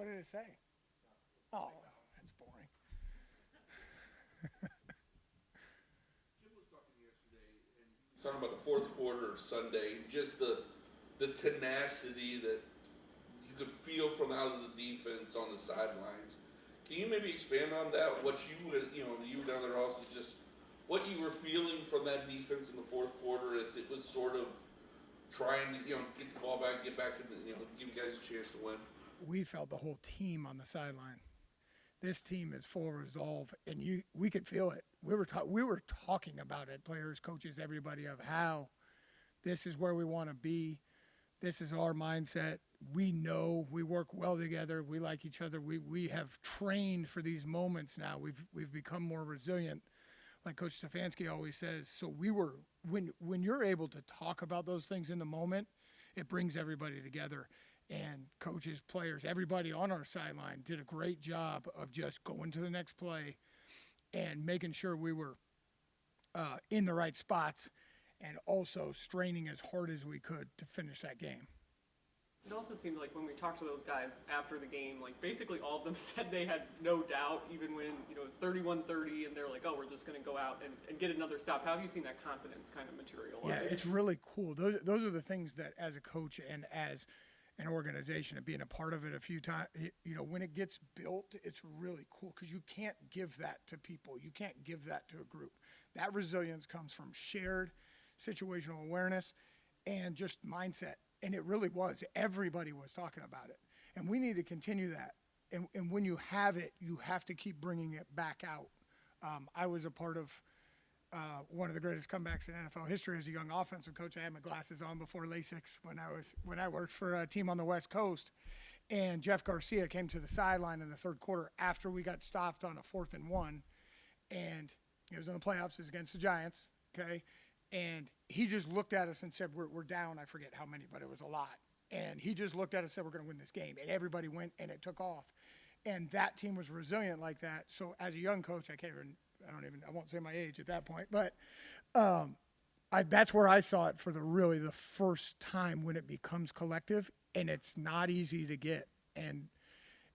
What did it say? Oh, that's boring. Talking about the fourth quarter Sunday, just the tenacity that you could feel from out of the defense on the sidelines. Can you maybe expand on that? What you were down there also, just what you were feeling from that defense in the fourth quarter as it was sort of trying to get the ball back, get back, and give you guys a chance to win. We felt the whole team on the sideline. This team is full of resolve, and we could feel it. We were talking about it, players, coaches, everybody, of how this is where we want to be. This is our mindset. We know we work well together. We like each other. We have trained for these moments now. We've become more resilient, like Coach Stefanski always says. So when you're able to talk about those things in the moment, it brings everybody together. And coaches, players, everybody on our sideline did a great job of just going to the next play and making sure we were in the right spots and also straining as hard as we could to finish that game. It also seemed like when we talked to those guys after the game, like basically all of them said they had no doubt, even when it was 31-30, and they're like, "Oh, we're just going to go out and get another stop." How have you seen that confidence kind of materialize? Yeah, it's really cool. Those are the things that, as a coach and as an organization and being a part of it a few times, when it gets built, it's really cool because you can't give that to people. You can't give that to a group. That resilience comes from shared situational awareness and just mindset. And it really was. Everybody was talking about it. And we need to continue that. And when you have it, you have to keep bringing it back out. I was a part of one of the greatest comebacks in NFL history as a young offensive coach. I had my glasses on before LASIK when I worked for a team on the West Coast. And Jeff Garcia came to the sideline in the third quarter after we got stopped on a 4th and 1. And it was in the playoffs. It was against the Giants, okay? And he just looked at us and said, we're down. I forget how many, but it was a lot. And he just looked at us and said, we're going to win this game. And everybody went, and it took off. And that team was resilient like that. So as a young coach, I won't say my age at that point, but that's where I saw it for the first time when it becomes collective, and it's not easy to get. And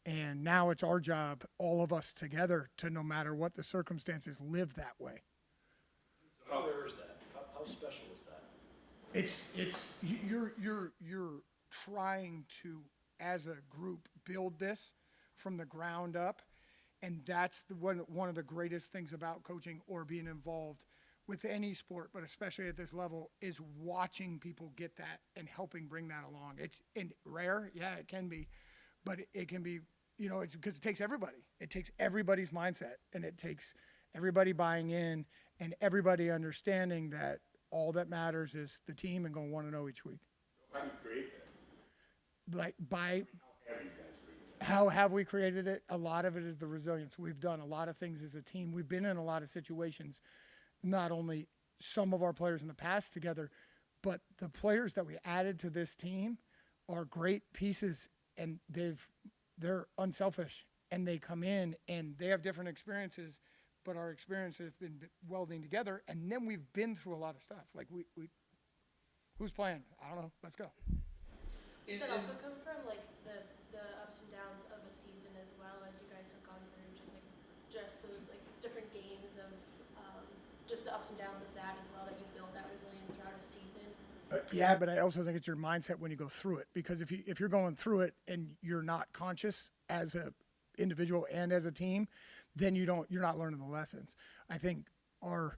now it's our job, all of us together, to no matter what the circumstances, live that way. How rare is that? How special is that? It's you're trying to, as a group, build this from the ground up, and that's one of the greatest things about coaching or being involved with any sport, but especially at this level, is watching people get that and helping bring that along. It's rare, yeah, it can be, but it can be, it's because it takes everybody. It takes everybody's mindset, and it takes everybody buying in and everybody understanding that all that matters is the team and going 1-0 each week. How do you create that? Like How have you guys created that? how have we created it? A lot of it is the resilience. We've done a lot of things as a team. We've been in a lot of situations, not only some of our players in the past together, but the players that we added to this team are great pieces, and they're unselfish, and they come in and they have different experiences, but our experiences have been welding together, and then we've been through a lot of stuff. Like we who's playing? I don't know. Let's go. Does it also come from like the ups and downs of a season as well, as you guys have gone through, just those like different games of just the ups and downs of that as well, that you build that resilience throughout a season? Yeah, but I also think it's your mindset when you go through it, because if you're going through it and you're not conscious as a individual and as a team, then you're not learning the lessons. I think our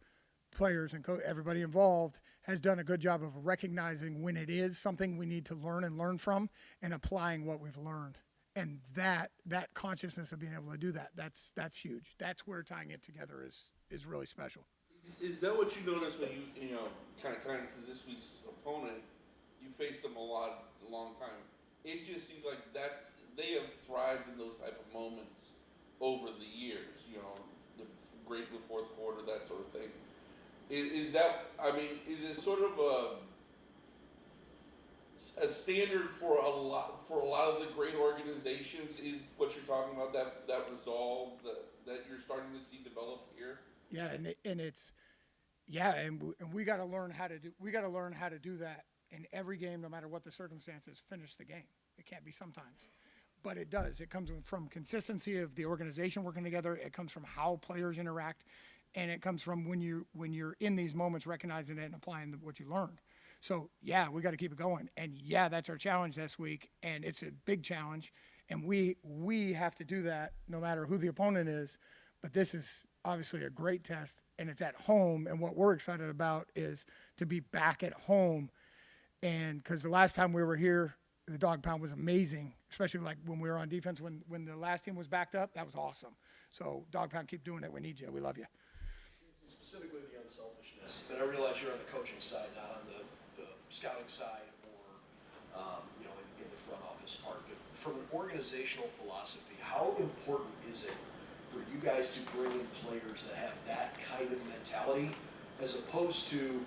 players and everybody involved has done a good job of recognizing when it is something we need to learn from and applying what we've learned. And that consciousness of being able to do that's huge. That's where tying it together is really special. Is that what you noticed when you kind of for this week's opponent? You faced them a long time. It just seems like they have thrived in those type of moments over the years. The great in the fourth quarter, that sort of thing. Is it sort of a standard for a lot of the great organizations? Is what you're talking about, that resolve that you're starting to see develop here? Yeah, and we got to learn how to do that in every game, no matter what the circumstances. Finish the game. It can't be sometimes. but it does. It comes from consistency of the organization working together. It comes from how players interact, and it comes from when you're in these moments, recognizing it and applying what you learned. So yeah, we got to keep it going, and yeah, that's our challenge this week, and it's a big challenge, and we have to do that no matter who the opponent is. But this is obviously a great test, and it's at home, and what we're excited about is to be back at home, and because the last time we were here, the dog pound was amazing, especially like when we were on defense, when the last team was backed up. That was awesome. So dog pound, keep doing it. We need you. We love you. Specifically the unselfishness, but I realize you're on the coaching side, not on the scouting side or, in the front office part. But from an organizational philosophy, how important is it for you guys to bring in players that have that kind of mentality, as opposed to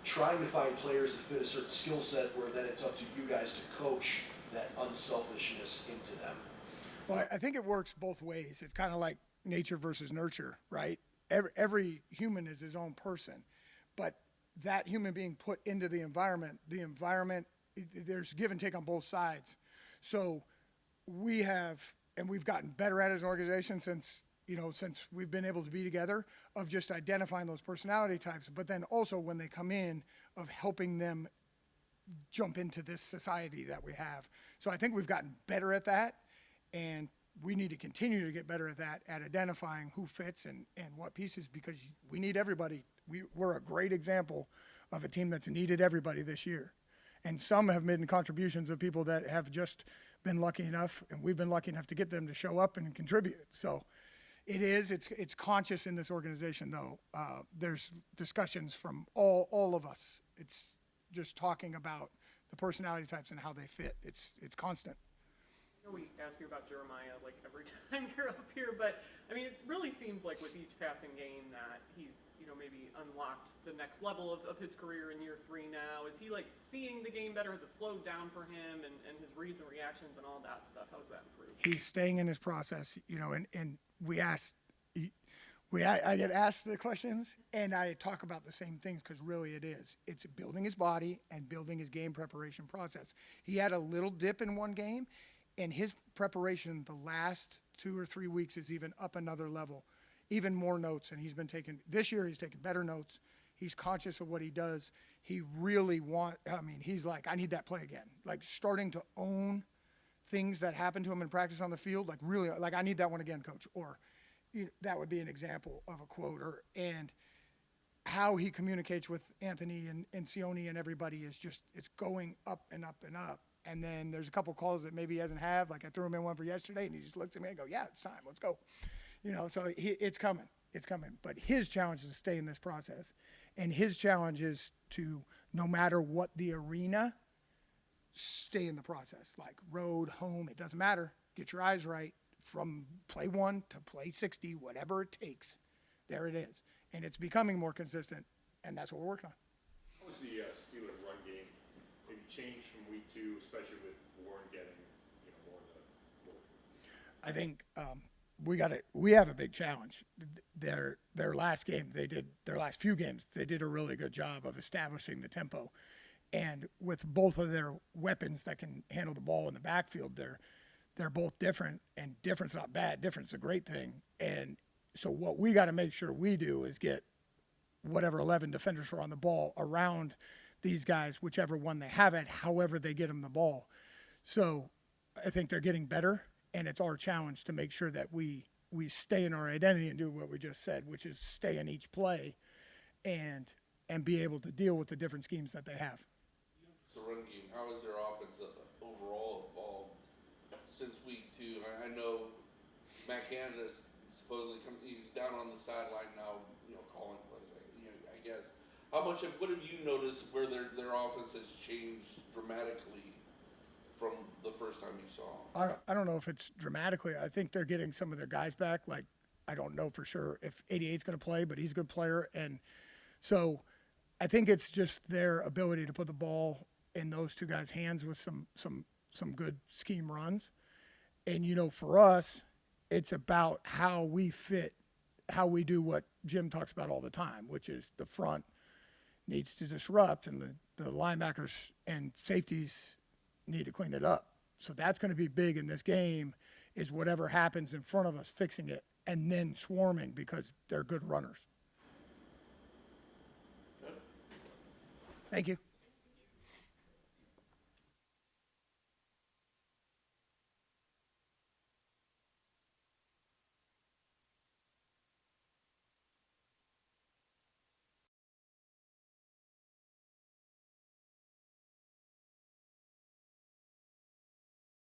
trying to find players that fit a certain skill set where then it's up to you guys to coach that unselfishness into them? Well, I think it works both ways. It's kind of like nature versus nurture, right? Every human is his own person, but that human being put into the environment, there's give and take on both sides. So we've gotten better at it as an organization since we've been able to be together, of just identifying those personality types, but then also when they come in, of helping them jump into this society that we have. So I think we've gotten better at that, and we need to continue to get better at that, at identifying who fits and what pieces, because we need everybody. We're a great example of a team that's needed everybody this year. And some have made contributions of people that have just been lucky enough, and we've been lucky enough to get them to show up and contribute. So it's conscious in this organization, though. There's discussions from all of us. It's just talking about the personality types and how they fit. It's constant. I know we ask you about Jeremiah like every time you're up here, but I mean, it really seems like with each passing game that he's, maybe unlocked the next level of his career in year 3 now. Is he like seeing the game better? Has it slowed down for him and his reads and reactions and all that stuff? How's that improved? He's staying in his process, and I get asked the questions, and I talk about the same things, because really it is. It's building his body and building his game preparation process. He had a little dip in one game, and his preparation the last 2 or 3 weeks is even up another level, even more notes. And this year he's taken better notes. He's conscious of what he does. He really he's like, I need that play again. Like starting to own things that happen to him in practice on the field. Like really, like, I need that one again, coach. Or that would be an example of a quote. And how he communicates with Anthony and Sione and everybody is just, it's going up and up and up. And then there's a couple calls that maybe he hasn't had. Like I threw him in one for yesterday, and he just looks at me and go, yeah, it's time. Let's go. So it's coming. It's coming. But his challenge is to stay in this process. And his challenge is to, no matter what the arena, stay in the process. Like road, home, it doesn't matter. Get your eyes right from play 1 to play 60, whatever it takes. There it is. And it's becoming more consistent, and that's what we're working on. How was the Steelers run game maybe changed from week 2, especially with Warren getting more of the work? I think we have a big challenge. Their last game, their last few games, they did a really good job of establishing the tempo. And with both of their weapons that can handle the ball in the backfield, they're both different, and different's not bad. Different's a great thing. And so what we got to make sure we do is get whatever 11 defenders are on the ball around these guys, whichever one they have it, however they get them the ball. So I think they're getting better, and it's our challenge to make sure that we stay in our identity and do what we just said, which is stay in each play and be able to deal with the different schemes that they have. The run game, how has their offense overall evolved since week 2? I know Matt Canada's supposedly he's down on the sideline now, calling plays. I guess. What have you noticed where their offense has changed dramatically from the first time you saw them? I don't know if it's dramatically. I think they're getting some of their guys back. Like, I don't know for sure if 88's going to play, but he's a good player. And so I think it's just their ability to put the ball in those two guys' hands with some good scheme runs. And, for us, it's about how we fit, how we do what Jim talks about all the time, which is the front needs to disrupt, and the linebackers and safeties need to clean it up. So that's going to be big in this game, is whatever happens in front of us, fixing it, and then swarming because they're good runners. Thank you.